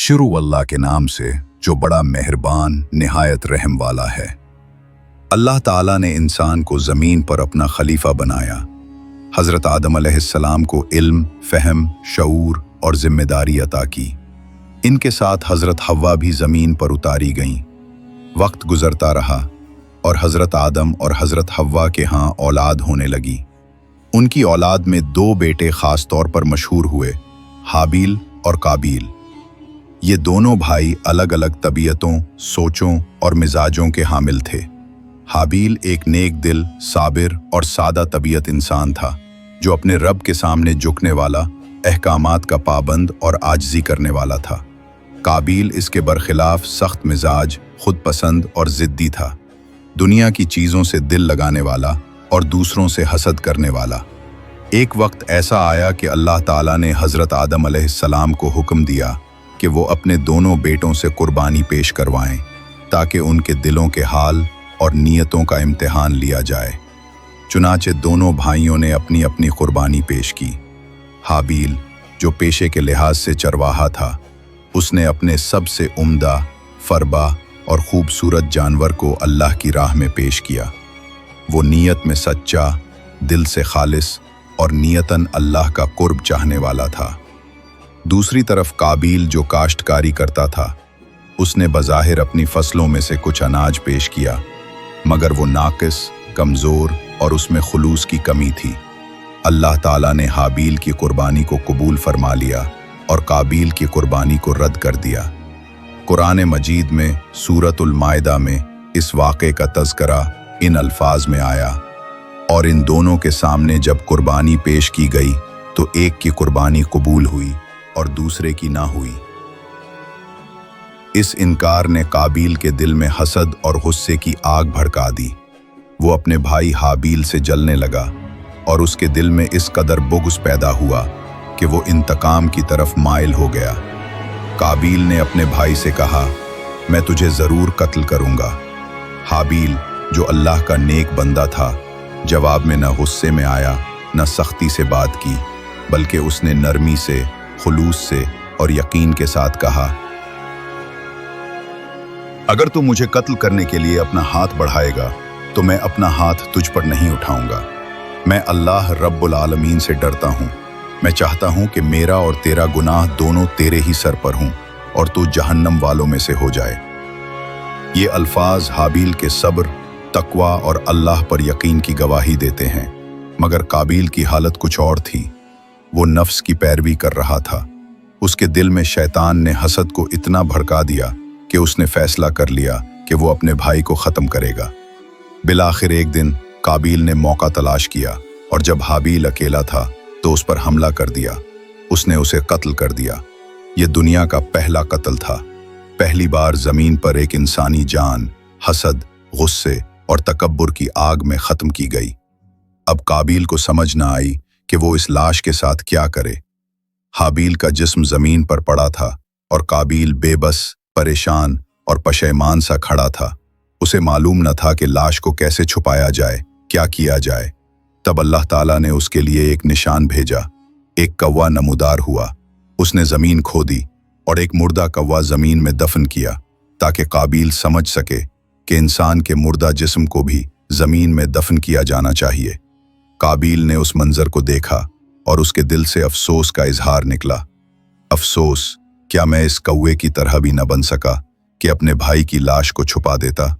शुरू अल्लाह के नाम से जो बड़ा मेहरबान निहायत रहम वाला है। अल्लाह ताला ने इंसान को ज़मीन पर अपना खलीफा बनाया। हज़रत आदम अलैहिस्सलाम को इल्म, फ़हम, शऊर और ज़िम्मेदारी अता की। इनके साथ हज़रत हव्वा भी ज़मीन पर उतारी गईं। वक्त गुज़रता रहा और हज़रत आदम और हज़रत हव्वा के यहाँ औलाद होने लगी। उनकी औलाद में 2 बेटे ख़ास तौर पर मशहूर हुए, हाबील और काबील। ये दोनों भाई अलग अलग तबीयतों, सोचों और मिजाजों के हामिल थे। हाबील एक नेक दिल, साबिर और सादा तबीयत इंसान था, जो अपने रब के सामने झुकने वाला, अहकामात का पाबंद और आजिज़ी करने वाला था। काबील इसके बरखिलाफ सख्त मिजाज, खुद पसंद और ज़िद्दी था, दुनिया की चीज़ों से दिल लगाने वाला और दूसरों से हसद करने वाला। एक वक्त ऐसा आया कि अल्लाह ताला ने हज़रत आदम अलैहिस्सलाम को हुक्म दिया कि वो अपने दोनों बेटों से कुर्बानी पेश करवाएं, ताकि उनके दिलों के हाल और नीयतों का इम्तिहान लिया जाए। चुनाचे दोनों भाइयों ने अपनी अपनी कुर्बानी पेश की। हाबील, जो पेशे के लिहाज से चरवाहा था, उसने अपने सबसे उम्दा, फरबा और खूबसूरत जानवर को अल्लाह की राह में पेश किया। वो नीयत में सच्चा, दिल से खालिस और नियतन अल्लाह का कुर्ब चाहने वाला था। दूसरी तरफ काबील, जो काश्तकारी करता था, उसने बज़ाहिर अपनी फसलों में से कुछ अनाज पेश किया, मगर वो नाकिस, कमज़ोर और उसमें खुलूस की कमी थी। अल्लाह ताला ने हाबील की कुर्बानी को कबूल फरमा लिया और काबील की कुर्बानी को रद्द कर दिया। कुरान मजीद में सूरतुल माइदा में इस वाक़े का तज़किरा इन अल्फाज में आया, और इन दोनों के सामने जब कुर्बानी पेश की गई तो एक की कुर्बानी कबूल हुई और दूसरे की ना हुई। इस इनकार ने काबील के दिल में हसद और गुस्से की आग भड़का दी। वो अपने भाई हाबील से जलने लगा और उसके दिल में इस कदर बुग़्ज़ पैदा हुआ कि वो इंतकाम की तरफ माइल हो गया। काबील ने अपने भाई से कहा, मैं तुझे ज़रूर कत्ल करूँगा। हाबील, जो अल्लाह का नेक बंदा था, जवाब में न गुस्से में आया, न सख्ती से बात की, बल्कि उसने नरमी से, खुलूस से और यकीन के साथ कहा, अगर तू मुझे कत्ल करने के लिए अपना हाथ बढ़ाएगा तो मैं अपना हाथ तुझ पर नहीं उठाऊंगा। मैं अल्लाह रब्बुल आलमीन से डरता हूँ। मैं चाहता हूँ कि मेरा और तेरा गुनाह दोनों तेरे ही सर पर हों और तू जहन्नम वालों में से हो जाए। ये अल्फाज हाबील के सब्र, तकवा और अल्लाह पर यकीन की गवाही देते हैं, मगर काबील की हालत कुछ और थी। वो नफ्स की पैरवी कर रहा था। उसके दिल में शैतान ने हसद को इतना भड़का दिया कि उसने फैसला कर लिया कि वो अपने भाई को ख़त्म करेगा। बिलाखिर एक दिन काबील ने मौका तलाश किया और जब हाबील अकेला था तो उस पर हमला कर दिया। उसने उसे कत्ल कर दिया। ये दुनिया का पहला कत्ल था। पहली बार ज़मीन पर एक इंसानी जान हसद, गुस्से और तकब्बुर की आग में ख़त्म की गई। अब काबील को समझ न आई कि वो इस लाश के साथ क्या करे। हाबील का जिस्म ज़मीन पर पड़ा था और काबील बेबस, परेशान और पशेमान सा खड़ा था। उसे मालूम न था कि लाश को कैसे छुपाया जाए, क्या किया जाए। तब अल्लाह ताला ने उसके लिए एक निशान भेजा। एक कौवा नमूदार हुआ। उसने ज़मीन खोदी और एक मुर्दा कौवा ज़मीन में दफन किया, ताकि काबील समझ सके कि इंसान के मुर्दा जिस्म को भी ज़मीन में दफन किया जाना चाहिए। काबील ने उस मंजर को देखा और उसके दिल से अफसोस का इजहार निकला। अफसोस, क्या मैं इस कौवे की तरह भी न बन सका कि अपने भाई की लाश को छुपा देता।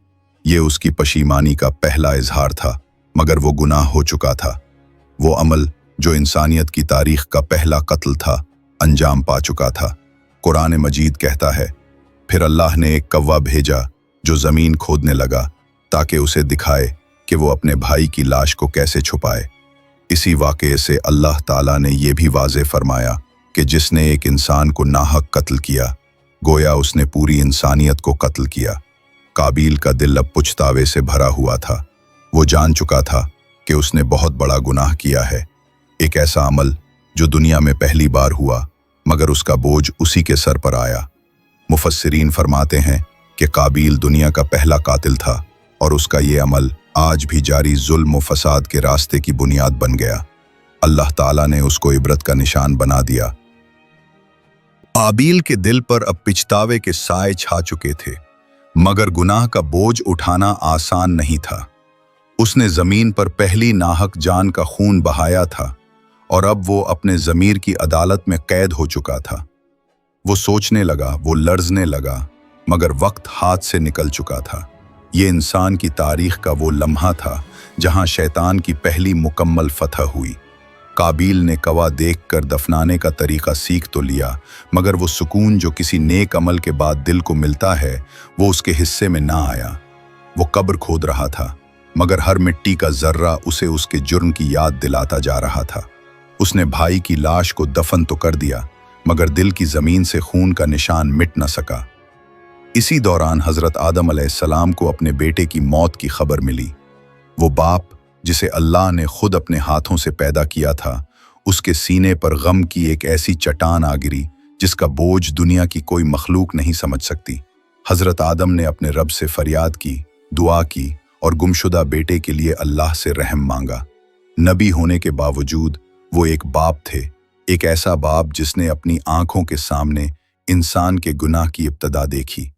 ये उसकी पशीमानी का पहला इजहार था, मगर वो गुनाह हो चुका था। वो अमल जो इंसानियत की तारीख का पहला कत्ल था, अंजाम पा चुका था। कुरान मजीद कहता है, फिर अल्लाह ने एक कौवा भेजा जो ज़मीन खोदने लगा, ताकि उसे दिखाए कि वो अपने भाई की लाश को कैसे छुपाए। इसी वाक़े से अल्लाह ताला ने यह भी वाज़े फरमाया कि जिसने एक इंसान को नाहक कत्ल किया, गोया उसने पूरी इंसानियत को कत्ल किया। काबील का दिल अब पुछतावे से भरा हुआ था। वो जान चुका था कि उसने बहुत बड़ा गुनाह किया है, एक ऐसा अमल जो दुनिया में पहली बार हुआ, मगर उसका बोझ उसी के सर पर आया। मुफस्सिरीन फरमाते हैं कि काबील दुनिया का पहला कातिल था और उसका ये अमल आज भी जारी जुल्म व फसाद के रास्ते की बुनियाद बन गया। अल्लाह ताला ने उसको इबरत का निशान बना दिया। आबील के दिल पर अब पिछतावे के साए छा चुके थे, मगर गुनाह का बोझ उठाना आसान नहीं था। उसने जमीन पर पहली नाहक जान का खून बहाया था और अब वो अपने ज़मीर की अदालत में कैद हो चुका था। वो सोचने लगा, वो लर्जने लगा, मगर वक्त हाथ से निकल चुका था। ये इंसान की तारीख का वो लम्हा था जहां शैतान की पहली मुकम्मल फतह हुई। काबिल ने कवा देखकर दफनाने का तरीका सीख तो लिया, मगर वो सुकून जो किसी नेक अमल के बाद दिल को मिलता है, वो उसके हिस्से में ना आया। वो कब्र खोद रहा था, मगर हर मिट्टी का जर्रा उसे उसके जुर्म की याद दिलाता जा रहा था। उसने भाई की लाश को दफन तो कर दिया, मगर दिल की जमीन से खून का निशान मिट न सका। इसी दौरान हजरत आदम अलैहिस्सलाम को अपने बेटे की मौत की खबर मिली। वो बाप जिसे अल्लाह ने खुद अपने हाथों से पैदा किया था, उसके सीने पर गम की एक ऐसी चट्टान आ गिरी जिसका बोझ दुनिया की कोई मखलूक नहीं समझ सकती। हजरत आदम ने अपने रब से फरियाद की, दुआ की और गुमशुदा बेटे के लिए अल्लाह से रहम मांगा। नबी होने के बावजूद वो एक बाप थे, एक ऐसा बाप जिसने अपनी आंखों के सामने इंसान के गुनाह की इब्तदा देखी।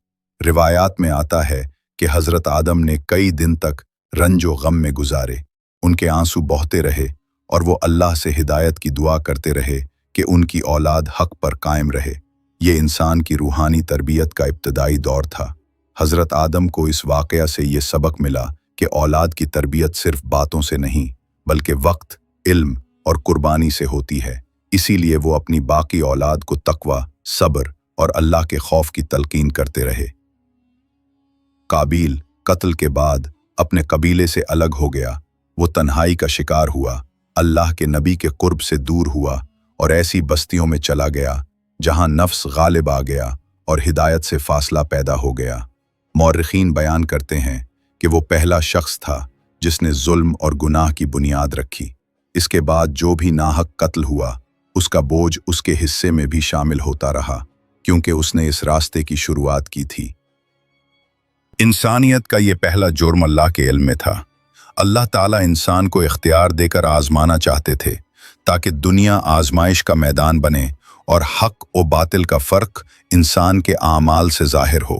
रिवायात में आता है कि हजरत आदम ने कई दिन तक रंजो गम में गुजारे। उनके आंसू बहते रहे और वो अल्लाह से हिदायत की दुआ करते रहे कि उनकी औलाद हक पर कायम रहे। ये इंसान की रूहानी तरबियत का इब्तदाई दौर था। हजरत आदम को इस वाक़या से ये सबक मिला कि औलाद की तरबियत सिर्फ बातों से नहीं, बल्कि वक्त, इल्म और कुर्बानी से होती है। इसीलिए वो अपनी बाकी औलाद को तकवा, सब्र और अल्लाह के खौफ की तलकीन करते रहे। काबिल कत्ल के बाद अपने कबीले से अलग हो गया। वो तन्हाई का शिकार हुआ, अल्लाह के नबी के कुर्ब से दूर हुआ और ऐसी बस्तियों में चला गया जहां नफ्स गालिब आ गया और हिदायत से फासला पैदा हो गया। मौरखीन बयान करते हैं कि वो पहला शख्स था जिसने जुल्म और गुनाह की बुनियाद रखी। इसके बाद जो भी नाहक कत्ल हुआ, उसका बोझ उसके हिस्से में भी शामिल होता रहा, क्योंकि उसने इस रास्ते की शुरुआत की थी। इंसानियत का ये पहला जुर्म अल्लाह के इल्म में था। अल्लाह ताला इंसान को इख्तियार देकर आजमाना चाहते थे ताकि दुनिया आजमाइश का मैदान बने और हक और बातिल का फ़र्क इंसान के आमाल से ज़ाहिर हो।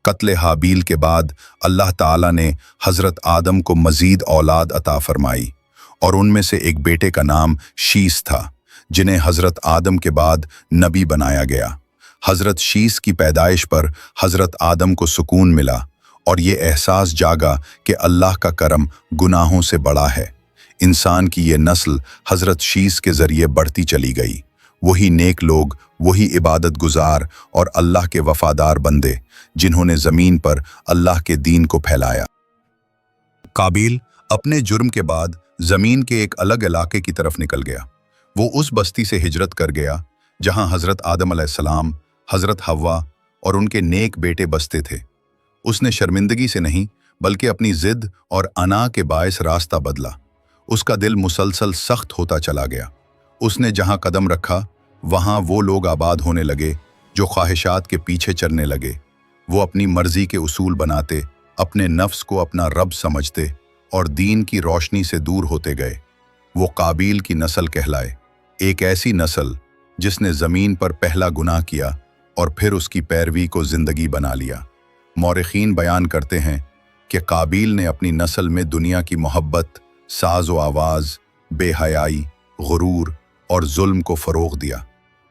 कत्ल हाबील के बाद अल्लाह ताला ने हज़रत आदम को मज़ीद औलाद अता फरमाई और उनमें से एक बेटे का नाम शीस था, जिन्हें हज़रत आदम के बाद नबी बनाया गया। हज़रत शीस की पैदाइश पर हज़रत आदम को सुकून मिला और ये एहसास जागा कि अल्लाह का करम गुनाहों से बड़ा है। इंसान की ये नस्ल हज़रत शीस के ज़रिए बढ़ती चली गई। वही नेक लोग, वही इबादत गुजार और अल्लाह के वफादार बंदे जिन्होंने ज़मीन पर अल्लाह के दीन को फैलाया। काबिल अपने जुर्म के बाद ज़मीन के एक अलग इलाके की तरफ निकल गया। वो उस बस्ती से हिजरत कर गया जहां हज़रत आदम अलैहिस्सलाम, हज़रत हव्वा और उनके नेक बेटे बसते थे। उसने शर्मिंदगी से नहीं, बल्कि अपनी जिद और अना के बायस रास्ता बदला। उसका दिल मुसलसल सख्त होता चला गया। उसने जहां कदम रखा, वहां वो लोग आबाद होने लगे जो ख्वाहिशात के पीछे चलने लगे। वो अपनी मर्जी के उसूल बनाते, अपने नफ्स को अपना रब समझते और दीन की रोशनी से दूर होते गए। वो काबिल की नस्ल कहलाए, एक ऐसी नस्ल जिसने ज़मीन पर पहला गुनाह किया और फिर उसकी पैरवी को ज़िंदगी बना लिया। मौरखीन बयान करते हैं कि काबिल ने अपनी नस्ल में दुनिया की मोहब्बत, साज व आवाज़, बेहयाई, गुरूर और जुल्म को फ़रोग़ दिया।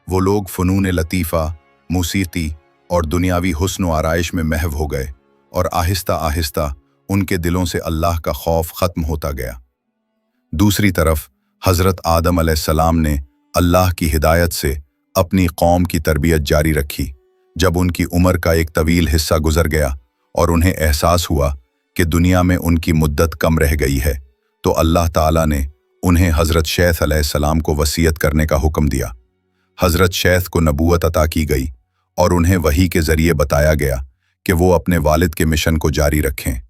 वो लोग फ़नून लतीफ़ा, मूसीक़ी और दुनियावी हुस्न व आराइश में महव हो गए और आहिस्ता आहिस्ता उनके दिलों से अल्लाह का खौफ ख़त्म होता गया। दूसरी तरफ हज़रत आदम अलैहिस्सलाम ने अल्लाह की हिदायत से अपनी कौम की तरबियत जारी रखी। जब उनकी उम्र का एक तवील हिस्सा गुजर गया और उन्हें एहसास हुआ कि दुनिया में उनकी मुद्दत कम रह गई है, तो अल्लाह ताला ने उन्हें हज़रत शैथ अलैहिस्सलाम को वसीयत करने का हुक्म दिया। हज़रत शैथ को नबूवत अता की गई और उन्हें वही के ज़रिए बताया गया कि वो अपने वालिद के मिशन को जारी रखें।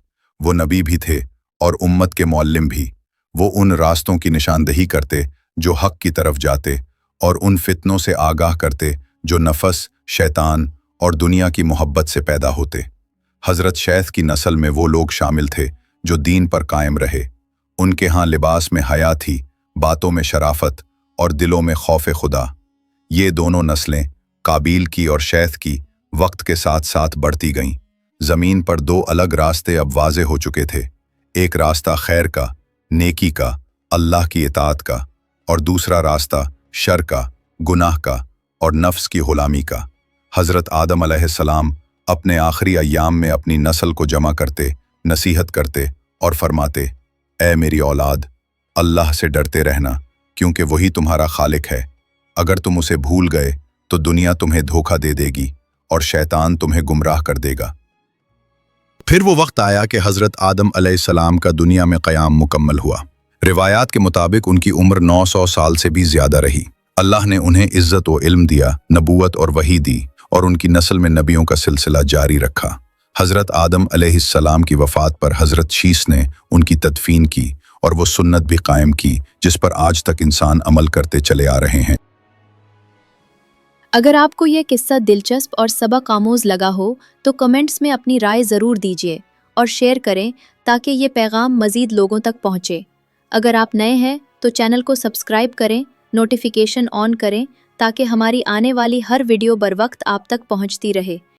वो नबी भी थे और उम्मत के मौल्लिम भी। वो उन रास्तों की निशानदही करते जो हक की तरफ जाते और उन फितनों से आगाह करते जो नफस, शैतान और दुनिया की मोहब्बत से पैदा होते। हज़रत शैथ की नस्ल में वो लोग शामिल थे जो दीन पर कायम रहे। उनके यहाँ लिबास में हया थी, बातों में शराफत और दिलों में खौफ खुदा। ये दोनों नस्लें काबील की और शैथ की वक्त के साथ साथ बढ़ती गईं। जमीन पर दो अलग रास्ते अब वाजे हो चुके थे। एक रास्ता खैर का, नेकी का, अल्लाह की इताअत का, और दूसरा रास्ता शर का, गुनाह का और नफ्स की गुलामी का। हज़रत आदम अलैहिस्सलाम अपने आखिरी अय्याम में अपनी नस्ल को जमा करते, नसीहत करते और फरमाते, ऐ मेरी औलाद, अल्लाह से डरते रहना, क्योंकि वही तुम्हारा खालिक है। अगर तुम उसे भूल गए तो दुनिया तुम्हें धोखा दे देगी और शैतान तुम्हें गुमराह कर देगा। फिर वो वक्त आया कि हज़रत आदम अलैहिस्सलाम का दुनिया में क़याम मुकम्मल हुआ। रिवायात के मुताबिक उनकी उम्र 900 साल से भी ज़्यादा रही। अल्लाह ने उन्हें इज़्ज़त व इल्म दिया, नबूवत और वही दी, और उनकी नस्ल में नबियों का सिलसिला जारी रखा। हज़रत आदम अलैहिस्सलाम की वफ़ात पर हज़रत शीस ने उनकी तदफीन की और वो सुन्नत भी कायम की जिस पर आज तक इंसान अमल करते चले आ रहे हैं। अगर आपको यह किस्सा दिलचस्प और सबक आमोज लगा हो तो कमेंट्स में अपनी राय ज़रूर दीजिए और शेयर करें ताकि ये पैगाम मज़ीद लोगों तक पहुँचे। अगर आप नए हैं तो चैनल को सब्सक्राइब करें, नोटिफिकेशन ऑन करें ताकि हमारी आने वाली हर वीडियो बर वक्त आप तक पहुँचती रहे।